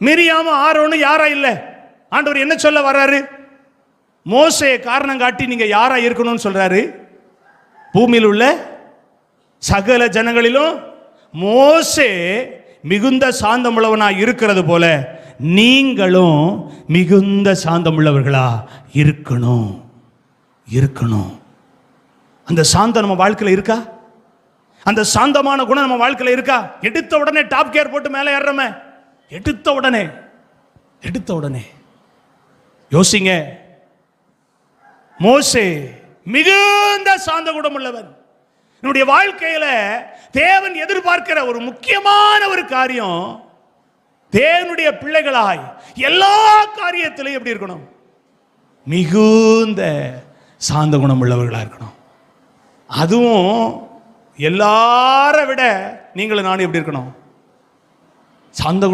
மிரியாமும் ஆரோனும் யாரா இல்லை? ஆண்டவர் என்ன சொல்ல வர்றாரு? மோசே காரணம் காட்டி நீங்க யாரா இருக்கணும்னு சொல்றாரு? பூமியில் உள்ள சகல ஜனங்களிலும் மோசே மிகுந்த சாந்தமுள்ளவனா இருக்கிறது போல நீங்களும் மிகுந்த சாந்தமுள்ளவர்களா இருக்கணும். அந்த சாந்தம் நம்ம வாழ்க்கையில் இருக்கா? அந்த சாந்தமான குணம் நம்ம வாழ்க்கையில் இருக்கா? எடுத்த உடனே டாப் கியர் போட்டு மேலே ஏறுறமே, எடுத்த உடனே யோசிங்க. மோசே மிகுந்த சாந்த குணம் உள்ளவன். என்னுடைய வாழ்க்கையில தேவன் எதிர்பார்க்கிற ஒரு முக்கியமான ஒரு காரியம், தேவனுடைய பிள்ளைகளாய் எல்லா காரியத்திலையும் எப்படி இருக்கணும்? மிகுந்த சாந்த குணம் உள்ளவர்களா இருக்கணும். அதுவும் எல்லாரை விட நீங்களும் நானும் எப்படி இருக்கணும்? சாந்த